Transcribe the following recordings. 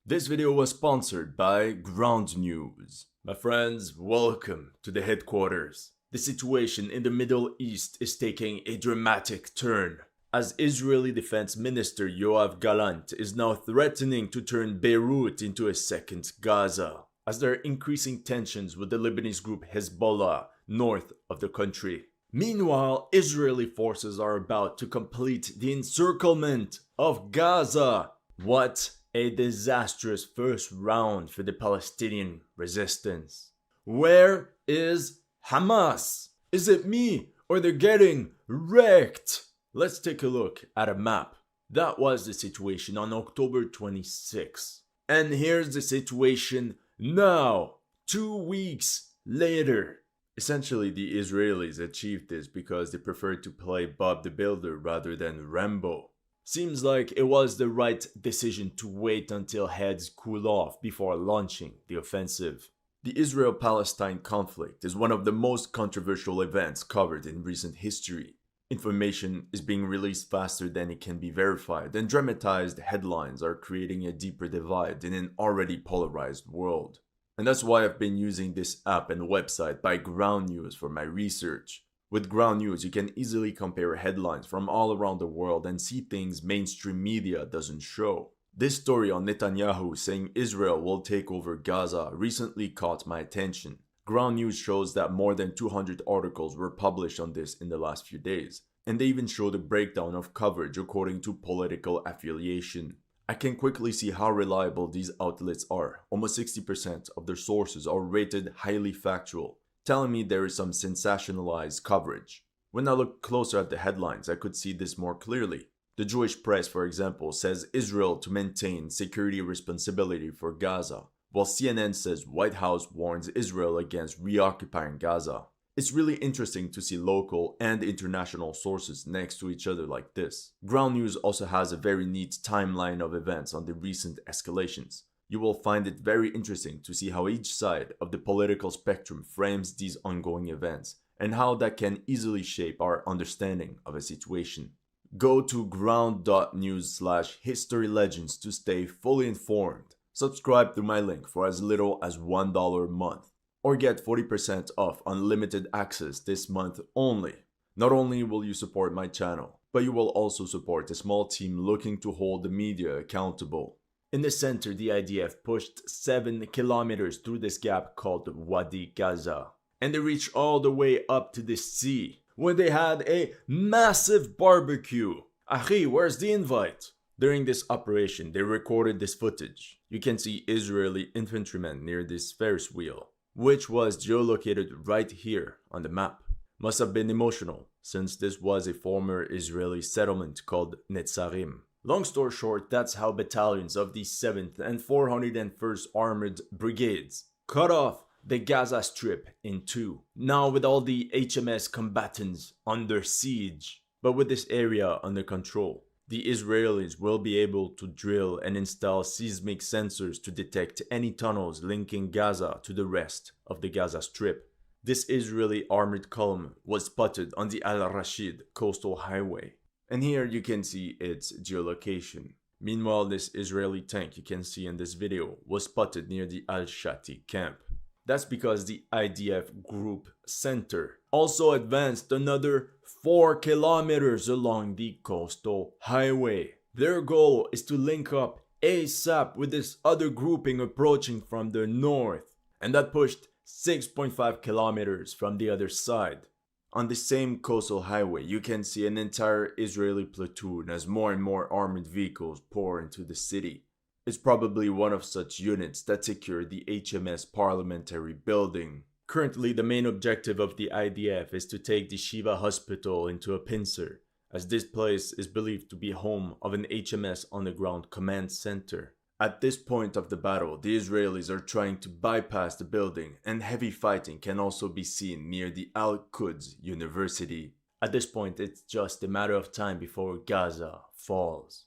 This video was sponsored by Ground News. My friends, welcome to the headquarters. The situation in the Middle East is taking a dramatic turn, as Israeli Defense Minister Yoav Gallant is now threatening to turn Beirut into a second Gaza, as there are increasing tensions with the Lebanese group Hezbollah north of the country. Meanwhile, Israeli forces are about to complete the encirclement of Gaza. What a disastrous first round for the Palestinian resistance. Where is Hamas? Is it me or they're getting wrecked? Let's take a look at a map. That was the situation on October 26. And here's the situation now, 2 weeks later. Essentially, the Israelis achieved this because they preferred to play Bob the Builder rather than Rambo. Seems like it was the right decision to wait until heads cool off before launching the offensive. The Israel-Palestine conflict is one of the most controversial events covered in recent history. Information is being released faster than it can be verified, and dramatized headlines are creating a deeper divide in an already polarized world. And that's why I've been using this app and website by Ground News for my research. With Ground News, you can easily compare headlines from all around the world and see things mainstream media doesn't show. This story on Netanyahu saying Israel will take over Gaza recently caught my attention. Ground News shows that more than 200 articles were published on this in the last few days, and they even showed a breakdown of coverage according to political affiliation. I can quickly see how reliable these outlets are. Almost 60% of their sources are rated highly factual, telling me there is some sensationalized coverage. When I looked closer at the headlines, I could see this more clearly. The Jewish press, for example, says Israel to maintain security responsibility for Gaza, while CNN says White House warns Israel against reoccupying Gaza. It's really interesting to see local and international sources next to each other like this. Ground News also has a very neat timeline of events on the recent escalations. You will find it very interesting to see how each side of the political spectrum frames these ongoing events, and how that can easily shape our understanding of a situation. Go to ground.news/historylegends to stay fully informed. Subscribe through my link for as little as $1 a month, or get 40% off unlimited access this month only. Not only will you support my channel, but you will also support a small team looking to hold the media accountable. In the center, the IDF pushed 7 kilometers through this gap called Wadi Gaza, and they reached all the way up to the sea, where they had a massive barbecue. Ahi, where's the invite? During this operation, they recorded this footage. You can see Israeli infantrymen near this Ferris wheel, which was geolocated right here on the map. Must have been emotional, since this was a former Israeli settlement called Netzarim. Long story short, that's how battalions of the 7th and 401st Armored Brigades cut off the Gaza Strip in two. Now with all the HMS combatants under siege, but with this area under control, the Israelis will be able to drill and install seismic sensors to detect any tunnels linking Gaza to the rest of the Gaza Strip. This Israeli armored column was spotted on the Al-Rashid coastal highway, and here you can see its geolocation. Meanwhile, this Israeli tank you can see in this video was spotted near the Al-Shati camp. That's because the IDF group center also advanced another 4 kilometers along the coastal highway. Their goal is to link up ASAP with this other grouping approaching from the north, and that pushed 6.5 kilometers from the other side. On the same coastal highway, you can see an entire Israeli platoon as more and more armored vehicles pour into the city. It's probably one of such units that secure the HMS Parliamentary Building. Currently, the main objective of the IDF is to take the Shiva Hospital into a pincer, as this place is believed to be home of an HMS underground command center. At this point of the battle, the Israelis are trying to bypass the building, and heavy fighting can also be seen near the Al-Quds University. At this point, it's just a matter of time before Gaza falls.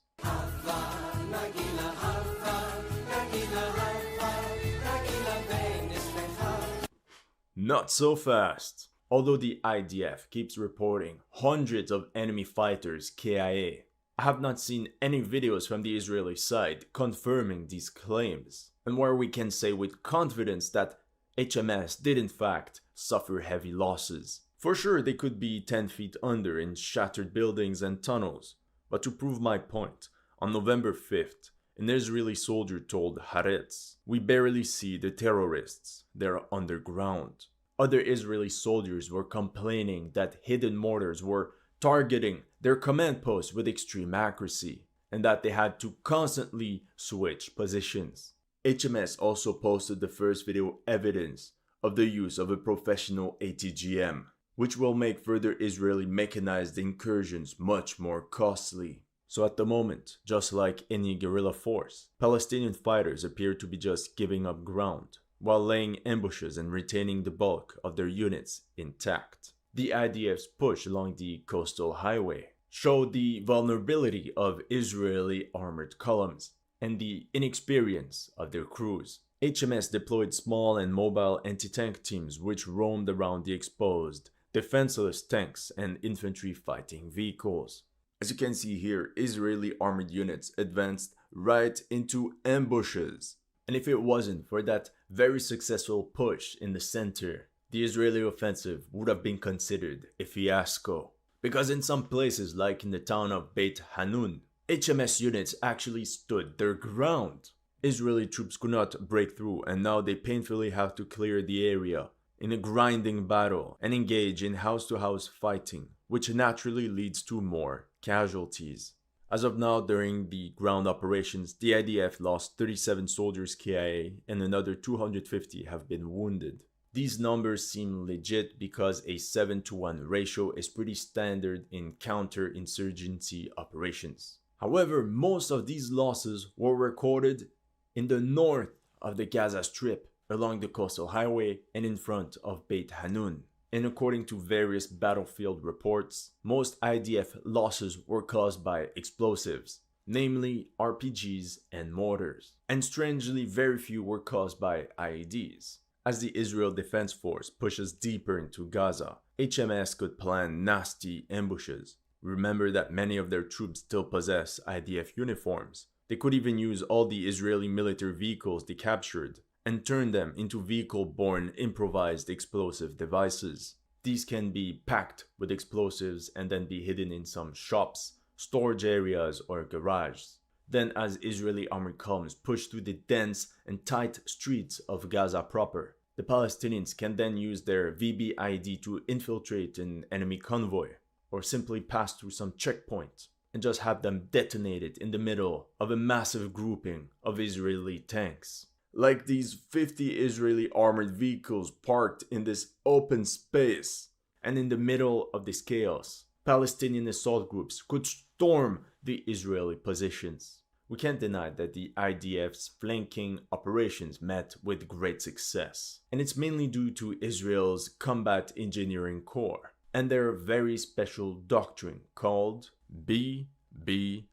Not so fast. Although the IDF keeps reporting hundreds of enemy fighters KIA, I have not seen any videos from the Israeli side confirming these claims, and where we can say with confidence that HMS did in fact suffer heavy losses. For sure, they could be 10 feet under in shattered buildings and tunnels, but to prove my point, on November 5th, an Israeli soldier told Haaretz, "We barely see the terrorists, they're underground." Other Israeli soldiers were complaining that hidden mortars were targeting their command posts with extreme accuracy, and that they had to constantly switch positions. HMS also posted the first video evidence of the use of a professional ATGM, which will make further Israeli mechanized incursions much more costly. So at the moment, just like any guerrilla force, Palestinian fighters appear to be just giving up ground, while laying ambushes and retaining the bulk of their units intact. The IDF's push along the coastal highway showed the vulnerability of Israeli armored columns and the inexperience of their crews. HMS deployed small and mobile anti-tank teams which roamed around the exposed, defenseless tanks and infantry fighting vehicles. As you can see here, Israeli armored units advanced right into ambushes. And if it wasn't for that very successful push in the center, the Israeli offensive would have been considered a fiasco. Because in some places, like in the town of Beit Hanun, HMS units actually stood their ground. Israeli troops could not break through, and now they painfully have to clear the area in a grinding battle and engage in house-to-house fighting, which naturally leads to more casualties. As of now, during the ground operations, the IDF lost 37 soldiers KIA and another 250 have been wounded. These numbers seem legit because a 7-to-1 ratio is pretty standard in counter-insurgency operations. However, most of these losses were recorded in the north of the Gaza Strip, along the coastal highway and in front of Beit Hanun. And according to various battlefield reports, most IDF losses were caused by explosives, namely RPGs and mortars. And strangely, very few were caused by IEDs. As the Israel Defense Force pushes deeper into Gaza, HMS could plan nasty ambushes. Remember that many of their troops still possess IDF uniforms. They could even use all the Israeli military vehicles they captured and turn them into vehicle-borne improvised explosive devices. These can be packed with explosives and then be hidden in some shops, storage areas, or garages. Then, as Israeli armored columns push through the dense and tight streets of Gaza proper, the Palestinians can then use their VBID to infiltrate an enemy convoy, or simply pass through some checkpoint and just have them detonated in the middle of a massive grouping of Israeli tanks. Like these 50 Israeli armored vehicles parked in this open space. And in the middle of this chaos, Palestinian assault groups could storm the Israeli positions. We can't deny that the IDF's flanking operations met with great success. And it's mainly due to Israel's Combat Engineering Corps and their very special doctrine called BBW,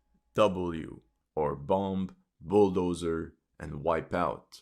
or Bomb, Bulldozer, and Wipe Out.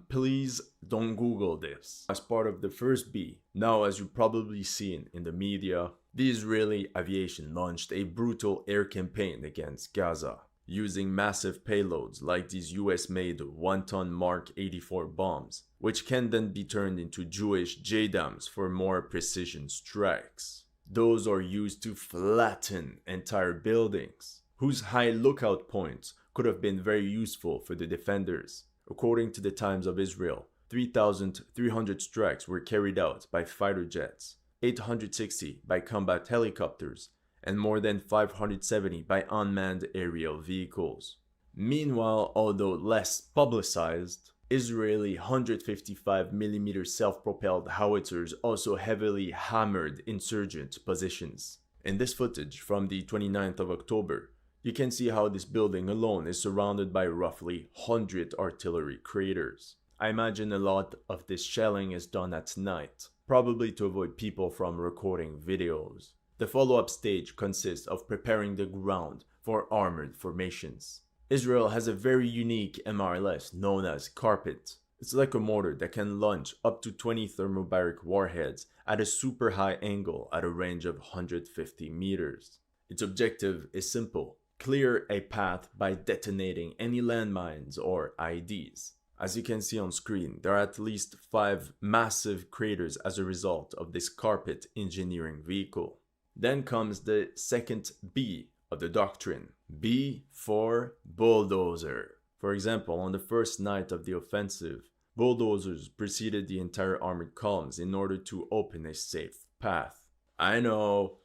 Please don't Google this. As part of the first B, now as you've probably seen in the media, the Israeli aviation launched a brutal air campaign against Gaza, using massive payloads like these US-made 1-ton Mark 84 bombs, which can then be turned into Jewish JDAMs for more precision strikes. Those are used to flatten entire buildings, whose high lookout points could have been very useful for the defenders. According to the Times of Israel, 3,300 strikes were carried out by fighter jets, 860 by combat helicopters, and more than 570 by unmanned aerial vehicles. Meanwhile, although less publicized, Israeli 155mm self-propelled howitzers also heavily hammered insurgent positions. In this footage from the 29th of October, you can see how this building alone is surrounded by roughly 100 artillery craters. I imagine a lot of this shelling is done at night, probably to avoid people from recording videos. The follow-up stage consists of preparing the ground for armored formations. Israel has a very unique MRLS known as Carpet. It's like a mortar that can launch up to 20 thermobaric warheads at a super high angle at a range of 150 meters. Its objective is simple: clear a path by detonating any landmines or IEDs. As you can see on screen, there are at least 5 massive craters as a result of this carpet engineering vehicle. Then comes the second B of the doctrine. B for bulldozer. For example, on the first night of the offensive, bulldozers preceded the entire armored columns in order to open a safe path. I know.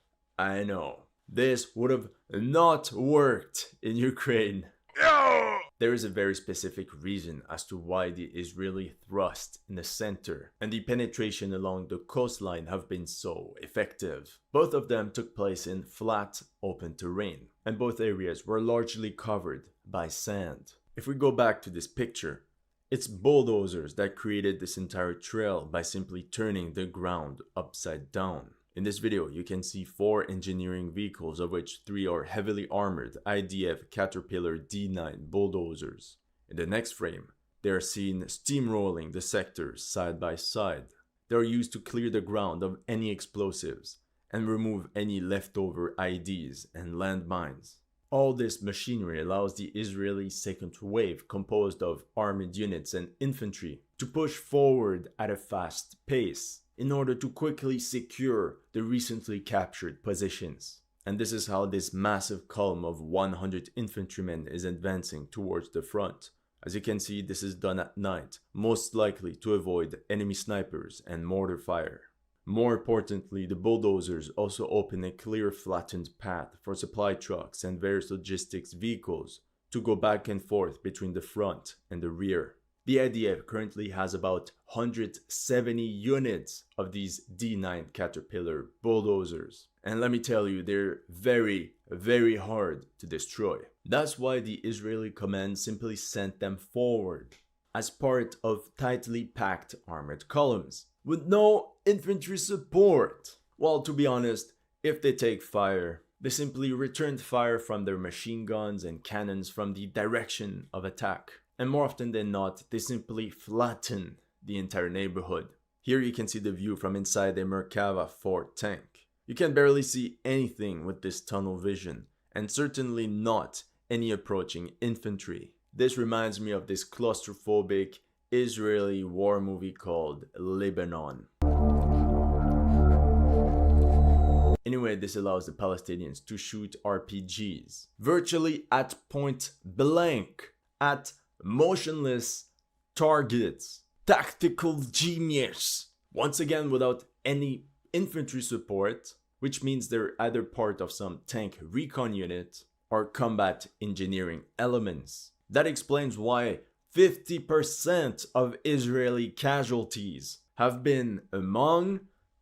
This would have not worked in Ukraine. There is a very specific reason as to why the Israeli thrust in the center and the penetration along the coastline have been so effective. Both of them took place in flat, open terrain, and both areas were largely covered by sand. If we go back to this picture, it's bulldozers that created this entire trail by simply turning the ground upside down. In this video, you can see 4 engineering vehicles, of which 3 are heavily armored IDF Caterpillar D9 bulldozers. In the next frame, they are seen steamrolling the sectors side by side. They are used to clear the ground of any explosives and remove any leftover IEDs and landmines. All this machinery allows the Israeli second wave, composed of armored units and infantry, to push forward at a fast pace in order to quickly secure the recently captured positions. And this is how this massive column of 100 infantrymen is advancing towards the front. As you can see, this is done at night, most likely to avoid enemy snipers and mortar fire. More importantly, the bulldozers also open a clear flattened path for supply trucks and various logistics vehicles to go back and forth between the front and the rear. The IDF currently has about 170 units of these D9 Caterpillar bulldozers. And let me tell you, they're very, very hard to destroy. That's why the Israeli command simply sent them forward as part of tightly packed armored columns with no infantry support. Well, to be honest, if they take fire, they simply returned fire from their machine guns and cannons from the direction of attack. And more often than not, they simply flatten the entire neighborhood. Here you can see the view from inside a Merkava 4 tank. You can barely see anything with this tunnel vision, and certainly not any approaching infantry. This reminds me of this claustrophobic Israeli war movie called Lebanon. Anyway, this allows the Palestinians to shoot RPGs virtually at point blank at motionless targets. Tactical genius. Once again, without any infantry support, which means they're either part of some tank recon unit or combat engineering elements. That explains why 50% of Israeli casualties have been among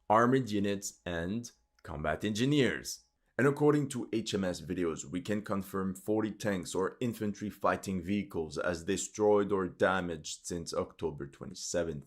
armored units and combat engineers. And according to HMS videos, we can confirm 40 tanks or infantry fighting vehicles as destroyed or damaged since October 27th.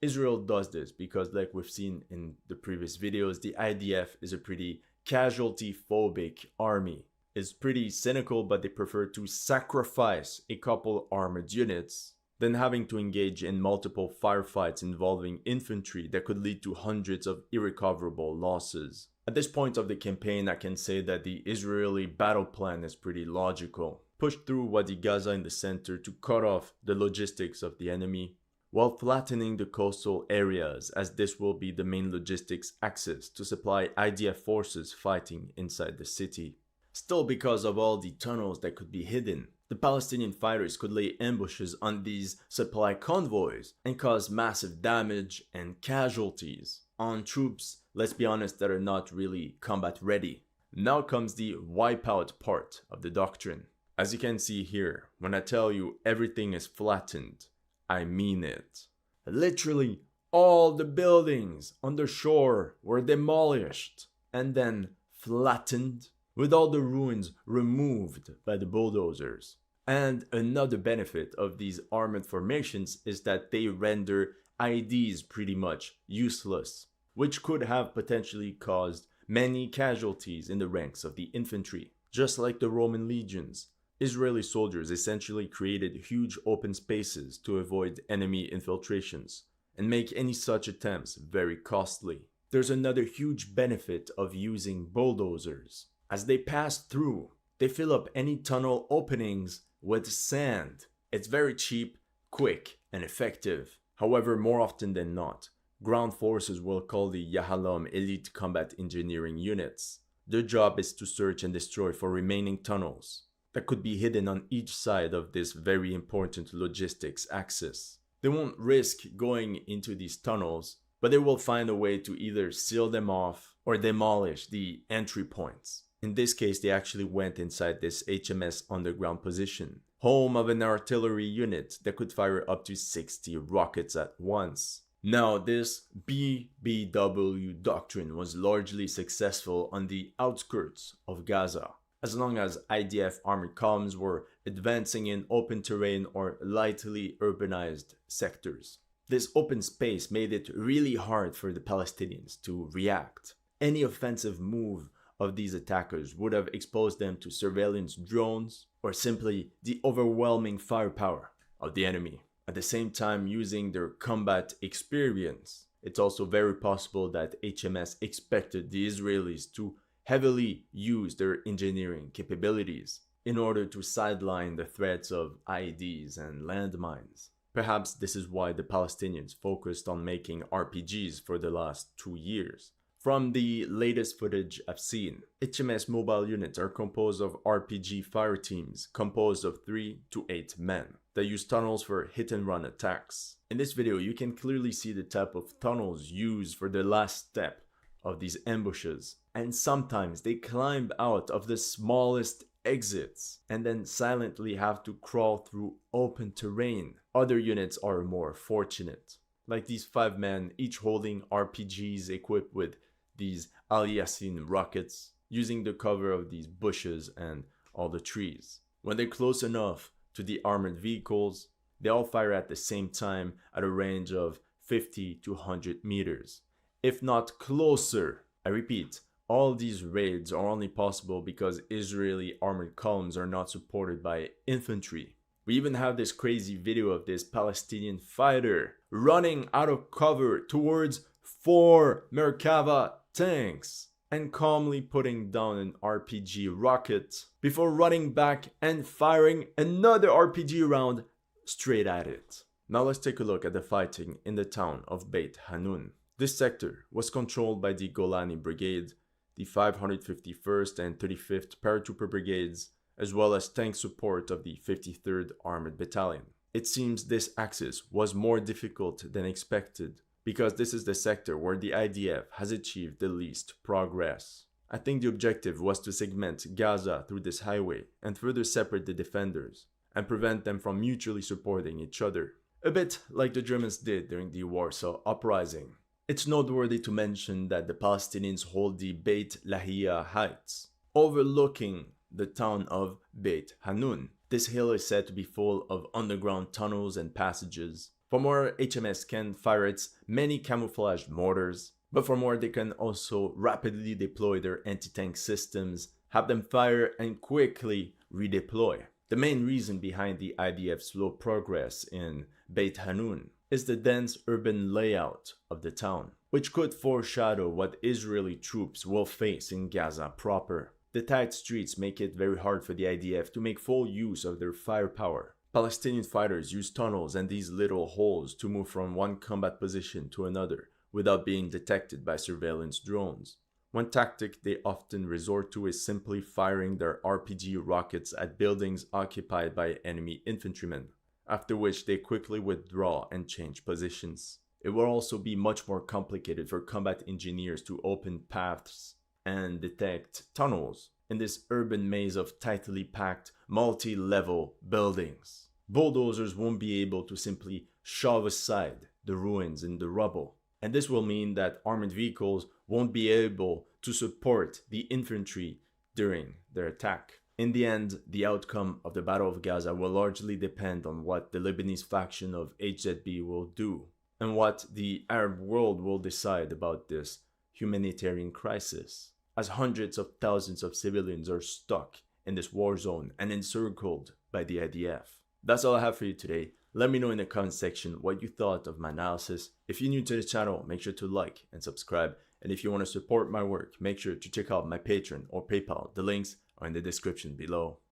Israel does this because, like we've seen in the previous videos, the IDF is a pretty casualty-phobic army. It's pretty cynical, but they prefer to sacrifice a couple armored units than having to engage in multiple firefights involving infantry that could lead to hundreds of irrecoverable losses. At this point of the campaign, I can say that the Israeli battle plan is pretty logical. Push through Wadi Gaza in the center to cut off the logistics of the enemy, while flattening the coastal areas, as this will be the main logistics axis to supply IDF forces fighting inside the city. Still, because of all the tunnels that could be hidden, the Palestinian fighters could lay ambushes on these supply convoys and cause massive damage and casualties on troops, let's be honest, that are not really combat ready. Now comes the wipeout part of the doctrine. As you can see here, when I tell you everything is flattened, I mean it. Literally, all the buildings on the shore were demolished and then flattened, with all the ruins removed by the bulldozers. And another benefit of these armored formations is that they render IEDs pretty much useless, which could have potentially caused many casualties in the ranks of the infantry. Just like the Roman legions, Israeli soldiers essentially created huge open spaces to avoid enemy infiltrations and make any such attempts very costly. There's another huge benefit of using bulldozers. As they pass through, They fill up any tunnel openings with sand. It's very cheap, quick, and effective. However, more often than not, ground forces will call the Yahalom elite combat engineering units. Their job is to search and destroy for remaining tunnels that could be hidden on each side of this very important logistics axis. They won't risk going into these tunnels, but they will find a way to either seal them off or demolish the entry points. In this case, they actually went inside this HMS underground position, home of an artillery unit that could fire up to 60 rockets at once. Now, this BBW doctrine was largely successful on the outskirts of Gaza, as long as IDF armored columns were advancing in open terrain or lightly urbanized sectors. This open space made it really hard for the Palestinians to react. Any offensive move of these attackers would have exposed them to surveillance drones or simply the overwhelming firepower of the enemy. At the same time, using their combat experience, it's also very possible that HMS expected the Israelis to heavily use their engineering capabilities in order to sideline the threats of IEDs and landmines. Perhaps this is why the Palestinians focused on making RPGs for the last 2 years. From the latest footage I've seen, HMS mobile units are composed of RPG fire teams composed of 3 to 8 men that use tunnels for hit-and-run attacks. In this video, you can clearly see the type of tunnels used for the last step of these ambushes. And sometimes they climb out of the smallest exits and then silently have to crawl through open terrain. Other units are more fortunate, like these 5 men, each holding RPGs equipped with these Al Yassin rockets, using the cover of these bushes and all the trees. When they're close enough to the armored vehicles, they all fire at the same time at a range of 50 to 100 meters, if not closer. I repeat, all these raids are only possible because Israeli armored columns are not supported by infantry. We even have this crazy video of this Palestinian fighter running out of cover towards 4 Merkava tanks and calmly putting down an RPG rocket before running back and firing another RPG round straight at it. Now let's take a look at the fighting in the town of Beit Hanun. This sector was controlled by the Golani Brigade, the 551st and 35th Paratrooper Brigades, as well as tank support of the 53rd Armored Battalion. It seems this axis was more difficult than expected, because this is the sector where the IDF has achieved the least progress. I think the objective was to segment Gaza through this highway and further separate the defenders and prevent them from mutually supporting each other, a bit like the Germans did during the Warsaw Uprising. It's noteworthy to mention that the Palestinians hold the Beit Lahia Heights, overlooking the town of Beit Hanun. This hill is said to be full of underground tunnels and passages. From where HMS can fire its many camouflaged mortars, but from where they can also rapidly deploy their anti-tank systems, have them fire and quickly redeploy. The main reason behind the IDF's slow progress in Beit Hanun is the dense urban layout of the town, which could foreshadow what Israeli troops will face in Gaza proper. The tight streets make it very hard for the IDF to make full use of their firepower. Palestinian fighters use tunnels and these little holes to move from one combat position to another without being detected by surveillance drones. One tactic they often resort to is simply firing their RPG rockets at buildings occupied by enemy infantrymen, after which they quickly withdraw and change positions. It will also be much more complicated for combat engineers to open paths and detect tunnels in this urban maze of tightly packed, multi-level buildings. Bulldozers won't be able to simply shove aside the ruins and the rubble, and this will mean that armored vehicles won't be able to support the infantry during their attack. In the end, the outcome of the Battle of Gaza will largely depend on what the Lebanese faction of HZB will do, and what the Arab world will decide about this humanitarian crisis, as hundreds of thousands of civilians are stuck in this war zone and encircled by the IDF. That's all I have for you today. Let me know in the comment section what you thought of my analysis. If you're new to the channel, make sure to like and subscribe. And if you want to support my work, make sure to check out my Patreon or PayPal. The links or in the description below.